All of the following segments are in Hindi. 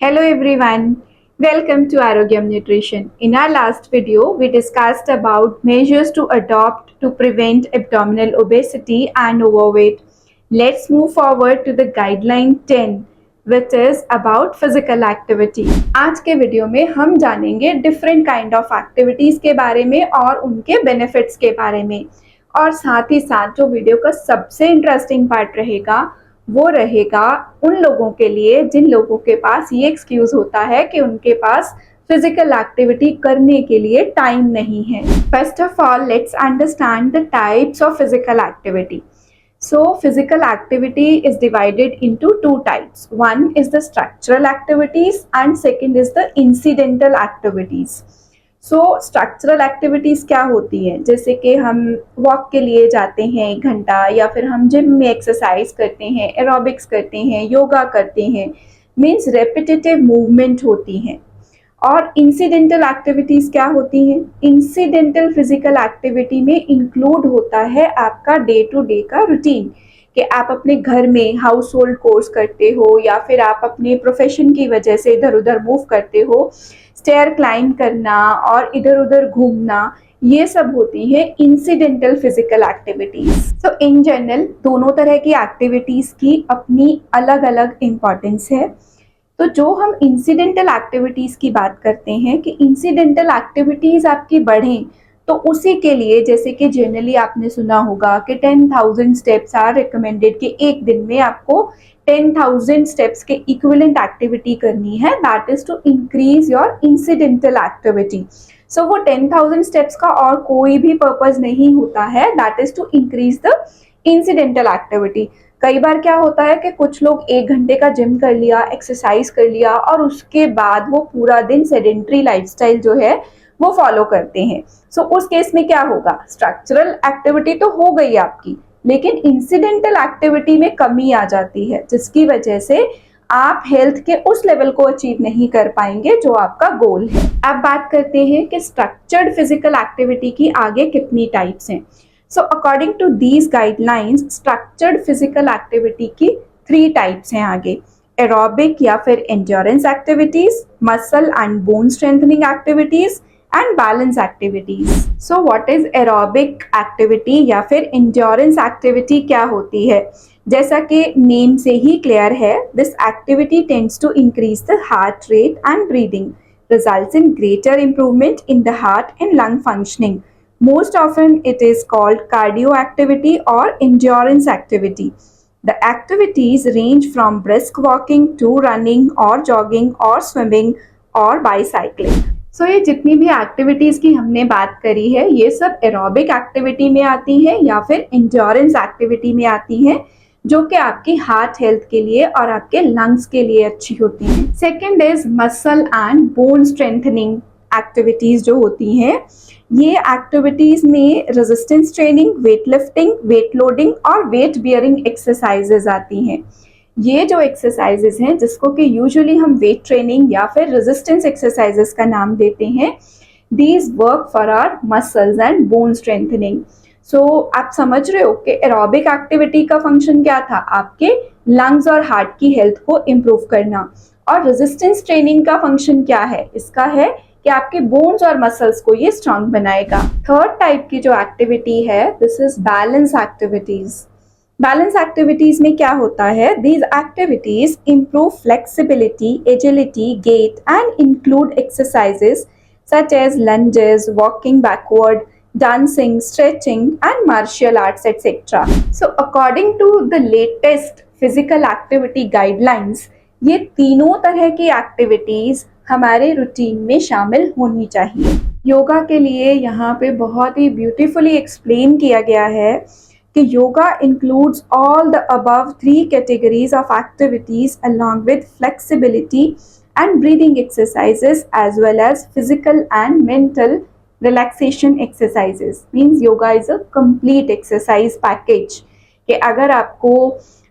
Hello everyone, welcome to Arogyam Nutrition. In our last video, we discussed about measures to adopt to prevent abdominal obesity and overweight. Let's move forward to the guideline 10, which is about physical activity. आज के वीडियो में हम जानेंगे डिफरेंट काइंड ऑफ एक्टिविटीज के बारे में और उनके बेनिफिट्स के बारे में, और साथ ही साथ जो वीडियो का सबसे इंटरेस्टिंग पार्ट रहेगा वो रहेगा उन लोगों के लिए जिन लोगों के पास ये एक्सक्यूज होता है कि उनके पास फिजिकल एक्टिविटी करने के लिए टाइम नहीं है। First of all, let's understand the types of physical activity. So physical activity is divided into two types. One is the structural activities and second is the incidental activities. So structural activities क्या होती है? जैसे कि हम वॉक के लिए जाते हैं 1 घंटा, या फिर हम जिम में एक्सरसाइज करते हैं, एरोबिक्स करते हैं, योगा करते हैं, मीन्स रेपिटेटिव मूवमेंट होती हैं. और इंसिडेंटल एक्टिविटीज क्या होती हैं? इंसिडेंटल फिजिकल एक्टिविटी में इंक्लूड होता है आपका डे टू डे का रूटीन, कि आप अपने घर में हाउस होल्ड कोर्स करते हो या फिर आप अपने प्रोफेशन की वजह से इधर उधर मूव करते हो, स्टेयर क्लाइंब करना और इधर उधर घूमना, ये सब होती है incidental physical activities. So in general दोनों तरह की एक्टिविटीज की अपनी अलग अलग इम्पॉर्टेंस है. तो जो हम इंसिडेंटल एक्टिविटीज की बात करते हैं कि इंसिडेंटल एक्टिविटीज आपकी बढ़ें, तो उसी के लिए जैसे कि जनरली आपने सुना होगा कि 10,000 स्टेप्स आर रिकमेंडेड, कि एक दिन में आपको 10,000 स्टेप्स के इक्विवेलेंट एक्टिविटी करनी है, that is to increase your incidental activity. So वो 10,000 स्टेप्स का और कोई भी पर्पज नहीं होता है, that is to increase the incidental activity. कई बार क्या होता है कि कुछ लोग 1 घंटे का जिम कर लिया, एक्सरसाइज कर लिया और उसके बाद वो पूरा दिन सेडेंट्री लाइफस्टाइल जो है वो फॉलो करते हैं. सो उस केस में क्या होगा? स्ट्रक्चरल एक्टिविटी तो हो गई आपकी, लेकिन इंसिडेंटल एक्टिविटी में कमी आ जाती है, जिसकी वजह से आप हेल्थ के उस लेवल को अचीव नहीं कर पाएंगे जो आपका गोल है. अब बात करते हैं कि स्ट्रक्चर्ड फिजिकल एक्टिविटी की आगे कितनी टाइप्स हैं. So according to these guidelines, structured physical activity की 3 types हैं आगे. Aerobic या फिर endurance activities, muscle and bone strengthening activities and balance activities. So what is aerobic activity या फिर endurance activity क्या होती है? जैसा कि नेम से ही क्लियर है, this activity tends to increase the heart rate and breathing, results in greater improvement in the heart and lung functioning. Most often it is called cardio activity or endurance activity. The activities range from brisk walking to running or jogging or swimming or bicycling. So ये जितनी भी एक्टिविटीज की हमने बात करी है, ये सब एरोबिक एक्टिविटी में आती है या फिर एंड्योरेंस एक्टिविटी में आती है, जो कि आपकी हार्ट हेल्थ के लिए और आपके लंग्स के लिए अच्छी होती है. Second is muscle and bone strengthening activities जो होती हैं. ये एक्टिविटीज में resistance training, weight lifting, weight loading और वेट बियरिंग एक्सरसाइजेज आती हैं. ये जो एक्सरसाइजेज हैं, जिसको कि यूजुअली हम वेट ट्रेनिंग या फिर रेजिस्टेंस एक्सरसाइजेज का नाम देते हैं, these work for our muscles and bone strengthening. So आप समझ रहे हो कि एरोबिक एक्टिविटी का फंक्शन क्या था? आपके लंग्स और हार्ट की हेल्थ को इम्प्रूव करना. और रेजिस्टेंस ट्रेनिंग का फंक्शन क्या है? इसका है कि आपके बोन्स और मसल्स को ये स्ट्रांग बनाएगा. थर्ड टाइप की जो एक्टिविटी है, this is balance activities. Balance activities में क्या होता है? These activities improve flexibility, agility, gait and include exercises such as lunges, walking backward, dancing, stretching and martial arts etc. So according to the latest physical activity guidelines, ये तीनों तरह की एक्टिविटीज हमारे रूटीन में शामिल होनी चाहिए. योगा के लिए यहाँ पे बहुत ही ब्यूटीफुली एक्सप्लेन किया गया है कि yoga includes all the above 3 categories of activities along with flexibility and breathing exercises as well as physical and mental relaxation exercises. Means yoga is a complete exercise package, कि अगर आपको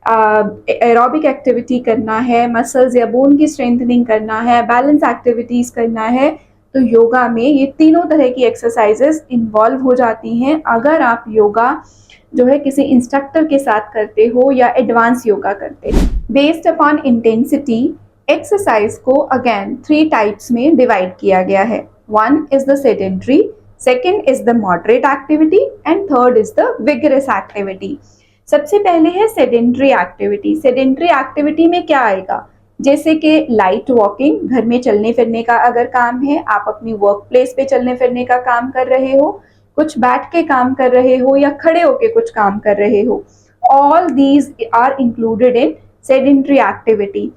एरोबिक एक्टिविटी करना है, मसल्स या बोन की स्ट्रेंथनिंग करना है, बैलेंस एक्टिविटीज करना है, तो योगा में ये तीनों तरह की एक्सरसाइजेस इन्वॉल्व हो जाती हैं. अगर आप योगा जो है किसी इंस्ट्रक्टर के साथ करते हो या एडवांस योगा करते हो. बेस्ड अपॉन इंटेंसिटी, एक्सरसाइज को अगेन 3 टाइप्स में डिवाइड किया गया है। One is the sedentary, second is the moderate activity and third is the vigorous activity. सबसे पहले है सेडेंट्री एक्टिविटी। सेडेंट्री एक्टिविटी में क्या आएगा, जैसे कि लाइट वॉकिंग, घर में चलने फिरने का अगर काम है, आप अपनी वर्क प्लेस पे चलने फिरने का काम कर रहे हो, कुछ बैठ के काम कर रहे हो या खड़े होके कुछ काम कर रहे हो, all these are included in sedentary activity.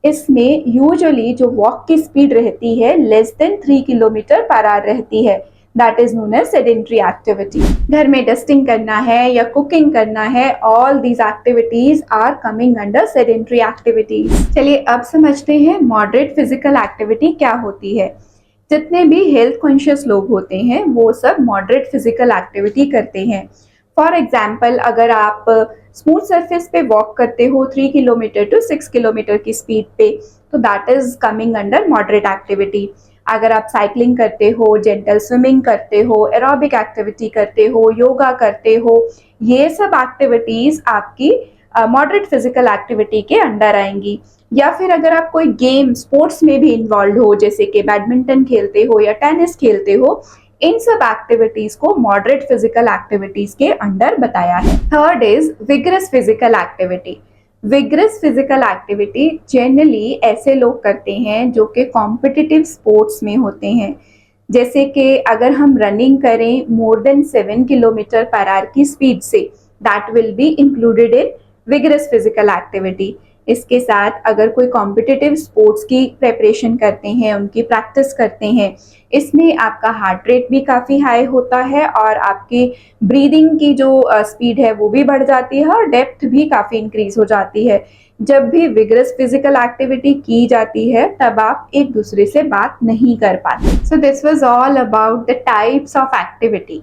इसमें यूजुअली जो वॉक की स्पीड रहती है less than 3 kilometre per hour रहती है, that is known as sedentary activity. घर में डस्टिंग करना है या कुकिंग करना है, all these activities are coming under sedentary activities. चलिए अब समझते हैं मॉडरेट फिजिकल एक्टिविटी क्या होती है। जितने भी हेल्थ कॉन्शियस लोग होते हैं वो सब मॉडरेट फिजिकल एक्टिविटी करते हैं। फॉर एग्जाम्पल, अगर आप स्मूथ सरफेस पे वॉक करते हो 3 किलोमीटर टू 6 किलोमीटर की स्पीड पे, तो that is coming under moderate activity. अगर आप साइकिलिंग करते हो, जेंटल स्विमिंग करते हो, एरोबिक एक्टिविटी करते हो, योगा करते हो, ये सब एक्टिविटीज आपकी मॉडरेट फिजिकल एक्टिविटी के अंडर आएंगी। या फिर अगर आप कोई गेम स्पोर्ट्स में भी इन्वॉल्व हो, जैसे कि बैडमिंटन खेलते हो या टेनिस खेलते हो, इन सब एक्टिविटीज को मॉडरेट फिजिकल एक्टिविटीज के अंडर बताया है। Third is vigorous physical activity. Vigorous physical activity generally ऐसे लोग करते हैं जो कि कॉम्पिटिटिव स्पोर्ट्स में होते हैं। जैसे कि अगर हम रनिंग करें more than 7 kilometre per our की स्पीड से, that will be included in vigorous physical activity. इसके साथ अगर कोई कॉम्पिटिटिव स्पोर्ट्स की प्रेपरेशन करते हैं, उनकी प्रैक्टिस करते हैं, इसमें आपका हार्ट रेट भी काफ़ी हाई होता है और आपकी ब्रीदिंग की जो स्पीड है वो भी बढ़ जाती है और डेप्थ भी काफ़ी इंक्रीज हो जाती है। जब भी विगरस फिजिकल एक्टिविटी की जाती है तब आप एक दूसरे से बात नहीं कर पाते। So this was all about the types of activity.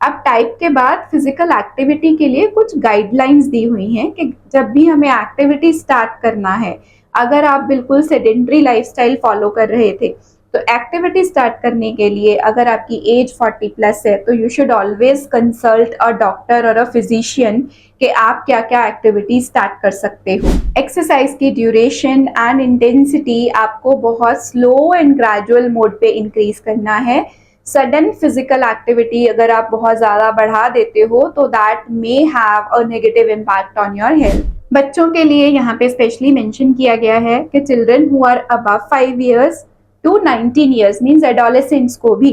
अब टाइप के बाद फिजिकल एक्टिविटी के लिए कुछ गाइडलाइंस दी हुई हैं कि जब भी हमें एक्टिविटी स्टार्ट करना है, अगर आप बिल्कुल सेडेंट्री लाइफस्टाइल फॉलो कर रहे थे, तो एक्टिविटी स्टार्ट करने के लिए अगर आपकी एज 40 प्लस है तो you should always consult a doctor और अ फिजिशियन कि आप क्या क्या एक्टिविटी स्टार्ट कर सकते हो। एक्सरसाइज की ड्यूरेशन एंड इंटेंसिटी आपको बहुत स्लो एंड ग्रेजुअल मोड पे इंक्रीज करना है। सडन फिजिकल एक्टिविटी अगर आप बहुत ज़्यादा बढ़ा देते हो तो that may have a negative impact on your health. बच्चों के लिए यहाँ पे स्पेशली मेंशन किया गया है कि children who are above 5 years to 19 years means adolescents को भी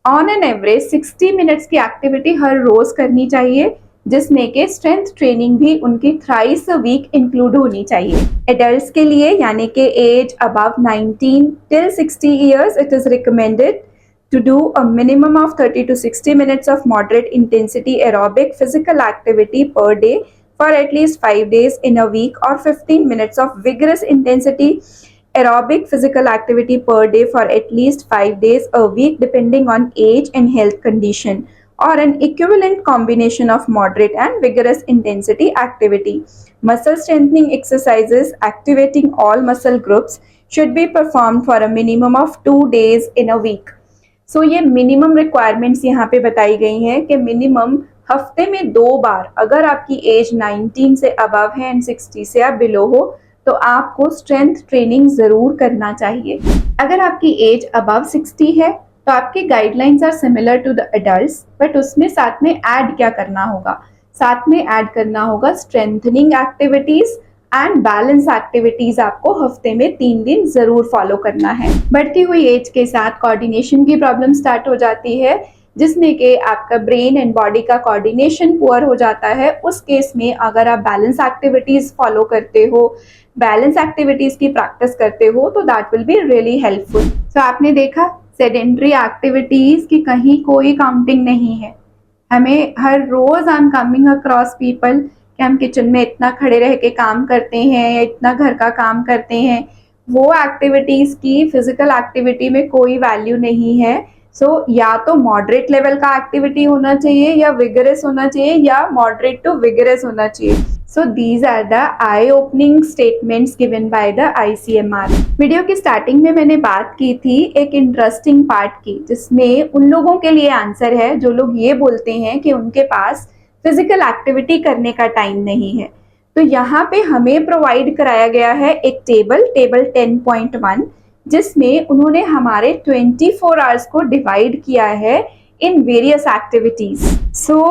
ऑन एन एवरेज 60 मिनट्स की एक्टिविटी हर रोज करनी चाहिए, जिसमें के स्ट्रेंथ ट्रेनिंग भी उनकी थ्राइस अ वीक इंक्लूड होनी चाहिए। एडल्ट्स के लिए यानी कि age above 19 till 60 years it is recommended to do a minimum of 30 to 60 minutes of moderate intensity aerobic physical activity per day for at least 5 days in a week, or 15 minutes of vigorous intensity aerobic physical activity per day for at least 5 days a week depending on age and health condition, or an equivalent combination of moderate and vigorous intensity activity. Muscle strengthening exercises activating all muscle groups should be performed for a minimum of 2 days in a week. सो ये मिनिमम रिक्वायरमेंट्स यहाँ पे बताई गई हैं कि मिनिमम हफ्ते में 2 बार, अगर आपकी एज 19 से अबव है एंड 60 से आप बिलो हो, तो आपको स्ट्रेंथ ट्रेनिंग ज़रूर करना चाहिए। अगर आपकी एज अबव 60 है तो आपकी guidelines are similar to the adults, but उसमें साथ में ऐड क्या करना होगा, साथ में ऐड करना होगा strengthening activities and balance activities आपको हफ्ते में 3 दिन जरूर फॉलो करना है। बढ़ती हुई एज के साथ कोऑर्डिनेशन की प्रॉब्लम स्टार्ट हो जाती है, जिसमें कि आपका ब्रेन एंड बॉडी का कोऑर्डिनेशन पुअर हो जाता है। उस केस में अगर आप बैलेंस एक्टिविटीज फॉलो करते हो, बैलेंस एक्टिविटीज की प्रैक्टिस करते हो, तो that will be really helpful. So आपने देखा सेडेंट्री एक्टिविटीज की कहीं कोई काउंटिंग नहीं है। हमें हर रोज I am coming across people कि हम किचन में इतना खड़े रह के काम करते हैं या इतना घर का काम करते हैं, वो एक्टिविटीज की फिजिकल एक्टिविटी में कोई वैल्यू नहीं है। सो या तो मॉडरेट लेवल का एक्टिविटी होना चाहिए या विगरस होना चाहिए या मॉडरेट टू विगरस होना चाहिए। So these are the eye opening statements given by the ICMR। Video की स्टार्टिंग में मैंने बात की थी एक इंटरेस्टिंग पार्ट की, जिसमें उन लोगों के लिए आंसर है जो लोग ये बोलते हैं कि उनके पास फिजिकल एक्टिविटी करने का टाइम नहीं है। तो यहाँ पे हमें प्रोवाइड कराया गया है एक टेबल 10.1, जिसमें उन्होंने हमारे 24 आवर्स को डिवाइड किया है इन वेरियस एक्टिविटीज। सो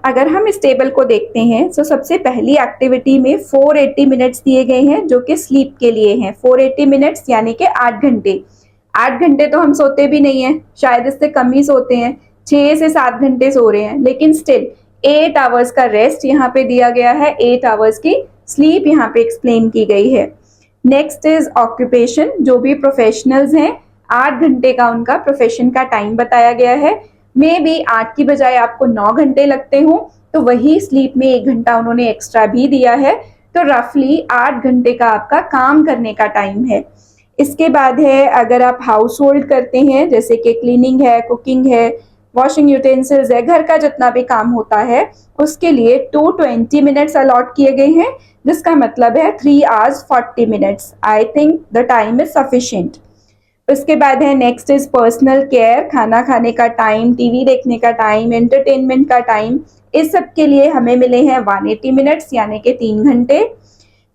अगर हम इस टेबल को देखते हैं, सबसे पहली एक्टिविटी में 480 मिनट्स दिए गए हैं जो कि स्लीप के लिए हैं। 480 मिनट्स यानी कि 8 घंटे। 8 घंटे तो हम सोते भी नहीं हैं, शायद इससे कम ही सोते हैं, 6 से 7 घंटे सो रहे हैं, लेकिन स्टिल 8 आवर्स का रेस्ट यहाँ पे दिया गया है, 8 आवर्स की स्लीप यहाँ पे एक्सप्लेन की गई है। Next is occupation. जो भी प्रोफेशनल्स हैं, 8 घंटे का उनका प्रोफेशन का टाइम बताया गया है। मे बी 8 की बजाय आपको 9 घंटे लगते हो, तो वही स्लीप में 1 घंटा उन्होंने एक्स्ट्रा भी दिया है, तो रफली 8 घंटे का आपका काम करने का टाइम है। इसके बाद है, अगर आप हाउस होल्ड करते हैं, जैसे कि क्लीनिंग है, कुकिंग है, वॉशिंग यूटेंसिल्स है, घर का जितना भी काम होता है, उसके लिए 220 मिनट्स अलॉट किए गए हैं, जिसका मतलब है 3 hours 40 minutes. I think the time is sufficient. उसके बाद है नेक्स्ट इज पर्सनल केयर। खाना खाने का टाइम, टीवी देखने का टाइम, एंटरटेनमेंट का टाइम, इस सब के लिए हमें मिले हैं 180 मिनट्स यानी कि 3 घंटे।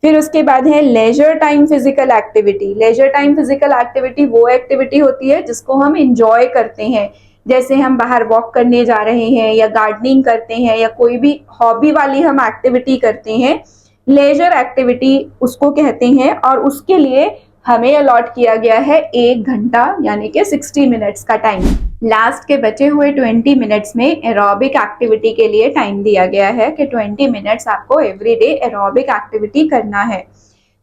फिर उसके बाद है leisure time physical activity. Leisure time physical activity वो एक्टिविटी होती है जिसको हम इंजॉय करते हैं, जैसे हम बाहर वॉक करने जा रहे हैं या गार्डनिंग करते हैं या कोई भी हॉबी वाली हम एक्टिविटी करते हैं, लेजर एक्टिविटी उसको कहते हैं, और उसके लिए हमें अलॉट किया गया है 1 घंटा यानी कि 60 मिनट्स का टाइम। लास्ट के बचे हुए 20 मिनट्स में एरोबिक एक्टिविटी के लिए टाइम दिया गया है कि 20 मिनट्स आपको एवरीडे एरोबिक एक्टिविटी करना है।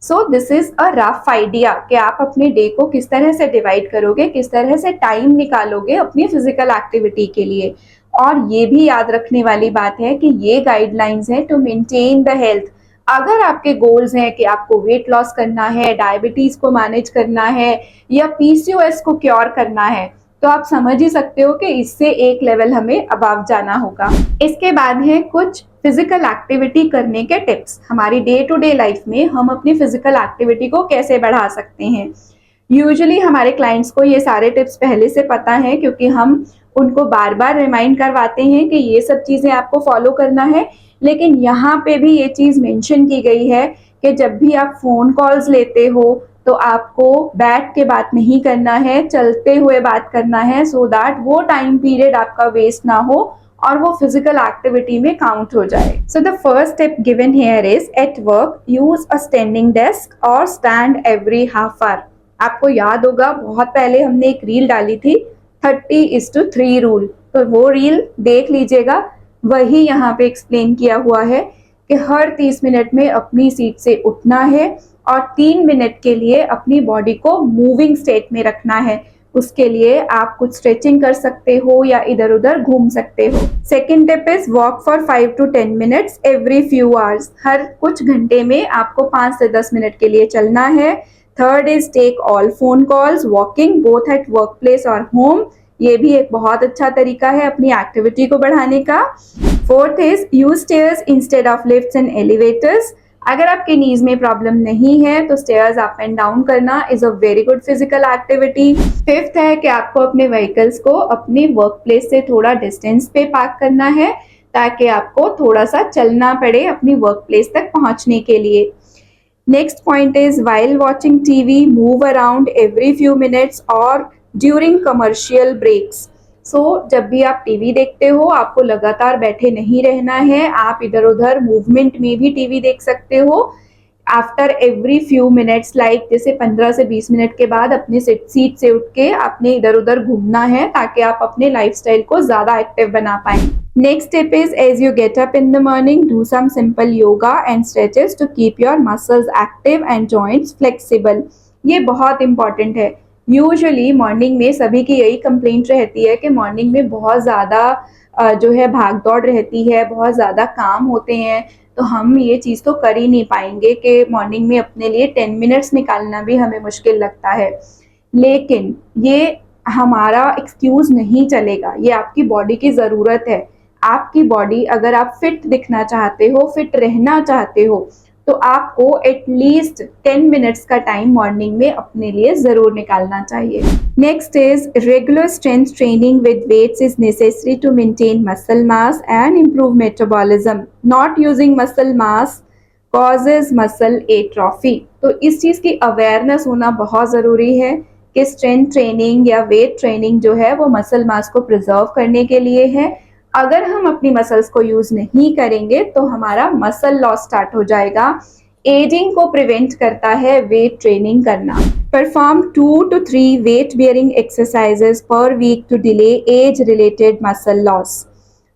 So this is a rough idea कि आप अपने डे को किस तरह से डिवाइड करोगे, किस तरह से टाइम निकालोगे अपनी फिजिकल एक्टिविटी के लिए। और ये भी याद रखने वाली बात है कि ये गाइडलाइंस हैं टू मेंटेन द हेल्थ। अगर आपके गोल्स हैं कि आपको वेट लॉस करना है, डायबिटीज को मैनेज करना है या पीसीओएस को क्योर करना है, तो आप समझ ही सकते हो कि इससे एक लेवल हमें अबव जाना होगा। इसके बाद है कुछ फिजिकल एक्टिविटी करने के टिप्स। हमारी डे टू डे लाइफ में हम अपनी फिजिकल एक्टिविटी को कैसे बढ़ा सकते हैं। यूजुअली हमारे क्लाइंट्स को ये सारे टिप्स पहले से पता है, क्योंकि हम उनको बार बार रिमाइंड करवाते हैं कि ये सब चीजें आपको फॉलो करना है। लेकिन यहाँ पे भी ये चीज मेंशन की गई है कि जब भी आप फोन कॉल्स लेते हो तो आपको बैठ के बात नहीं करना है, चलते हुए बात करना है, सो दैट वो टाइम पीरियड आपका वेस्ट ना हो और वो फिजिकल एक्टिविटी में काउंट हो जाए। So the first step given here is at work use a standing desk और स्टैंड एवरी हाफ आवर। आपको याद होगा बहुत पहले हमने एक रील डाली थी 30:3 रूल, तो वो रील देख लीजिएगा। वही यहाँ पे एक्सप्लेन किया हुआ है कि हर 30 मिनट में अपनी सीट से उठना है और 3 मिनट के लिए अपनी बॉडी को मूविंग स्टेट में रखना है। उसके लिए आप कुछ स्ट्रेचिंग कर सकते हो या इधर उधर घूम सकते हो। Second tip is walk for 5 to 10 minutes every few hours. हर कुछ घंटे में आपको 5 से 10 मिनट के लिए चलना है। Third is take all phone calls walking both at work place और होम। ये भी एक बहुत अच्छा तरीका है अपनी एक्टिविटी को बढ़ाने का। Fourth is use stairs instead of lifts and elevators. अगर आपके नीज में प्रॉब्लम नहीं है तो स्टेयर्स अप एंड डाउन करना is a very good physical activity. Fifth है कि आपको अपने व्हीकल्स को अपने वर्क प्लेस से थोड़ा डिस्टेंस पे पार्क करना है, ताकि आपको थोड़ा सा चलना पड़े अपनी वर्क प्लेस तक पहुंचने के लिए। Next point is while watching TV move around every few minutes और ड्यूरिंग कमर्शियल ब्रेक्स। सो जब भी आप टीवी देखते हो आपको लगातार बैठे नहीं रहना है, आप इधर उधर मूवमेंट में भी टीवी देख सकते हो। After every few minutes, like जैसे 15 से 20 मिनट के बाद अपने सीट से उठ के आपने इधर उधर घूमना है, ताकि आप अपने लाइफस्टाइल को ज्यादा एक्टिव बना पाएं। Next step is as you get up in the morning do some simple yoga and stretches to keep your muscles active and joints flexible. ये बहुत इंपॉर्टेंट है। यूजुअली मॉर्निंग में सभी की यही कंप्लेंट रहती है कि मॉर्निंग में बहुत ज़्यादा जो है भाग दौड़ रहती है, बहुत ज़्यादा काम होते हैं, तो हम ये चीज़ तो कर ही नहीं पाएंगे कि मॉर्निंग में अपने लिए 10 मिनट्स निकालना भी हमें मुश्किल लगता है। लेकिन ये हमारा एक्सक्यूज़ नहीं चलेगा, ये आपकी बॉडी की ज़रूरत है। आपकी बॉडी, अगर आप फिट दिखना चाहते हो, फिट रहना चाहते हो, तो आपको एटलीस्ट 10 मिनट्स का टाइम मॉर्निंग में अपने लिए जरूर निकालना चाहिए। Next is regular strength training with weights is necessary to maintain muscle mass and improve metabolism. Not using muscle mass causes muscle atrophy. तो इस चीज़ की अवेयरनेस होना बहुत ज़रूरी है कि स्ट्रेंथ ट्रेनिंग या वेट ट्रेनिंग जो है वो मसल मास को प्रिजर्व करने के लिए है। अगर हम अपनी मसल्स को यूज़ नहीं करेंगे तो हमारा मसल लॉस स्टार्ट हो जाएगा। एजिंग को प्रिवेंट करता है वेट ट्रेनिंग करना। Perform 2 to 3 weight bearing exercises per week to delay age related muscle loss.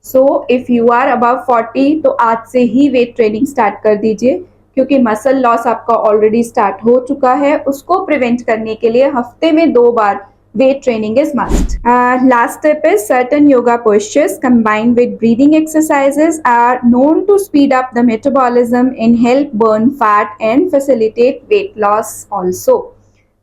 So if you are above 40 तो आज से ही वेट ट्रेनिंग स्टार्ट कर दीजिए, क्योंकि मसल लॉस आपका ऑलरेडी स्टार्ट हो चुका है। उसको प्रिवेंट करने के लिए हफ्ते में 2 बार weight training is must. Last step is certain yoga postures combined with breathing exercises are known to speed up the metabolism and help burn fat and facilitate weight loss also.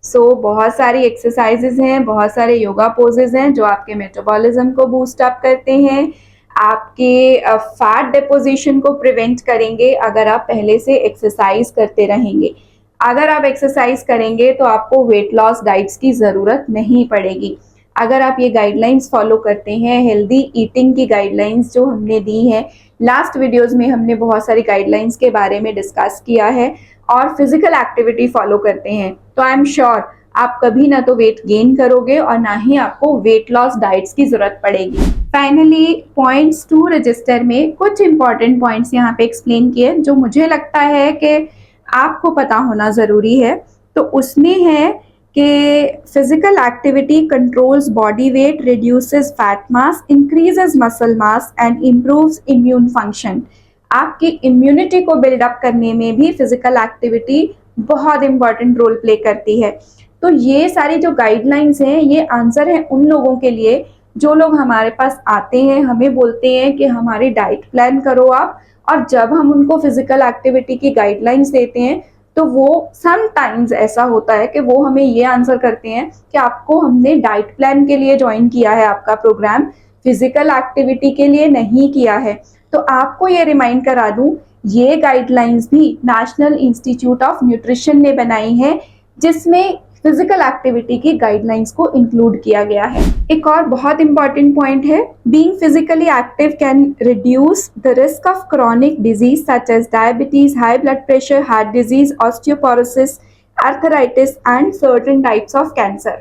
So बहुत सारी एक्सरसाइजेज हैं, बहुत सारे योगा पोजेज हैं जो आपके मेटाबॉलिज्म को बूस्ट अप करते हैं, आपके फैट डिपोजिशन को प्रिवेंट करेंगे अगर आप पहले से एक्सरसाइज करते रहेंगे। अगर आप एक्सरसाइज करेंगे तो आपको वेट लॉस डाइट्स की ज़रूरत नहीं पड़ेगी। अगर आप ये गाइडलाइंस फॉलो करते हैं, हेल्दी ईटिंग की गाइडलाइंस जो हमने दी हैं, लास्ट वीडियोस में हमने बहुत सारी गाइडलाइंस के बारे में डिस्कस किया है, और फिजिकल एक्टिविटी फॉलो करते हैं, तो आई एम श्योर आप कभी ना तो वेट गेन करोगे और ना ही आपको वेट लॉस डाइट्स की ज़रूरत पड़ेगी। फाइनली पॉइंट्स टू रजिस्टर में कुछ इंपॉर्टेंट पॉइंट्स यहाँ पे एक्सप्लेन किए जो मुझे लगता है कि आपको पता होना ज़रूरी है। तो उसमें है कि physical activity controls body weight, reduces fat mass, increases muscle mass and improves immune function. आपकी इम्यूनिटी को बिल्डअप करने में भी फिजिकल एक्टिविटी बहुत इंपॉर्टेंट रोल प्ले करती है। तो ये सारी जो गाइडलाइंस हैं ये आंसर है उन लोगों के लिए जो लोग हमारे पास आते हैं, हमें बोलते हैं कि हमारी डाइट प्लान करो आप, और जब हम उनको फिजिकल एक्टिविटी की गाइडलाइंस देते हैं तो वो समटाइम्स ऐसा होता है कि वो हमें ये आंसर करते हैं कि आपको हमने डाइट प्लान के लिए ज्वाइन किया है आपका प्रोग्राम, फिजिकल एक्टिविटी के लिए नहीं किया है। तो आपको ये रिमाइंड करा दूं, ये गाइडलाइंस भी नेशनल इंस्टीट्यूट ऑफ न्यूट्रिशन ने बनाई है, जिसमें फिजिकल एक्टिविटी की गाइडलाइंस को इंक्लूड किया गया है। एक और बहुत इंपॉर्टेंट पॉइंट है, being physically active can reduce the risk of chronic disease such as diabetes, high blood pressure, heart disease, osteoporosis, arthritis and certain types of cancer.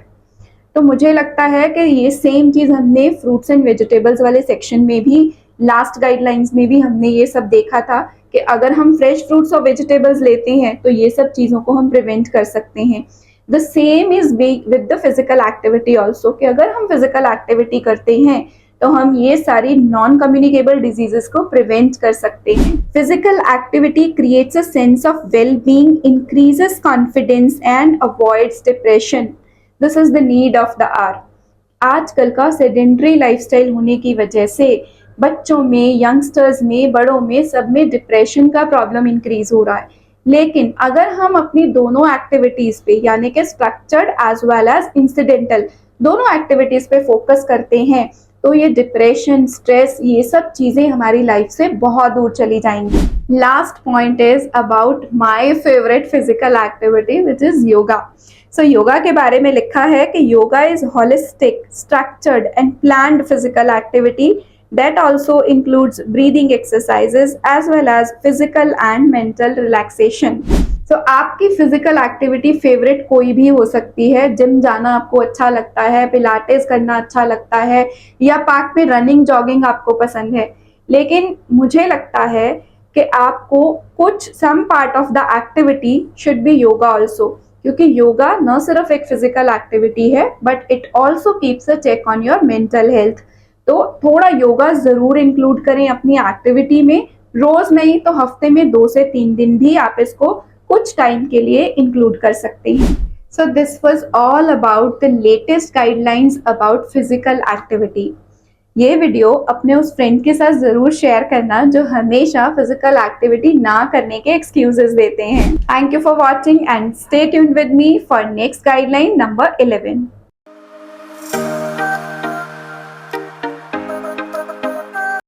तो मुझे लगता है कि ये सेम चीज़ हमने फ्रूट्स एंड वेजिटेबल्स वाले सेक्शन में भी, लास्ट गाइडलाइंस में भी हमने ये सब देखा था कि अगर हम फ्रेश फ्रूट्स और वेजिटेबल्स लेते हैं तो ये सब चीज़ों को हम प्रिवेंट कर सकते हैं। The same is with the physical activity also, कि अगर हम फिजिकल एक्टिविटी करते हैं तो हम ये सारी नॉन कम्युनिकेबल डिजीजेस को प्रिवेंट कर सकते हैं। Physical activity creates a sense of well being, increases confidence and avoids depression. This is the need of the hour. आजकल का सेडेंटरी लाइफस्टाइल होने की वजह से बच्चों में, यंगस्टर्स में, बड़ों में, सब में डिप्रेशन का प्रॉब्लम इंक्रीज हो रहा है। लेकिन अगर हम अपनी दोनों एक्टिविटीज पे, यानी कि structured as well as incidental, दोनों एक्टिविटीज पे फोकस करते हैं तो ये डिप्रेशन, स्ट्रेस, ये सब चीजें हमारी लाइफ से बहुत दूर चली जाएंगी। Last point is about my favourite physical activity which is yoga. So yoga के बारे में लिखा है कि yoga is holistic, structured and planned physical activity that also includes breathing exercises as well as physical and mental relaxation. So आपकी फिजिकल एक्टिविटी फेवरेट कोई भी हो सकती है। जिम जाना आपको अच्छा लगता है, पिलाटेस करना अच्छा लगता है, या पार्क में रनिंग, जॉगिंग आपको पसंद है। लेकिन मुझे लगता है कि आपको कुछ some part of the activity should be yoga also, क्योंकि योगा न सिर्फ एक फिजिकल एक्टिविटी है but it also keeps a check on your mental health. तो थोड़ा योगा जरूर इंक्लूड करें अपनी एक्टिविटी में, रोज नहीं तो हफ्ते में 2 से 3 दिन भी आप इसको कुछ टाइम के लिए इंक्लूड कर सकते हैं। So this was all about the latest guidelines about physical activity. ये वीडियो अपने उस फ्रेंड के साथ जरूर शेयर करना जो हमेशा फिजिकल एक्टिविटी ना करने के एक्सक्यूजेस देते हैं। Thank you for watching and stay tuned with me for next guideline number 11।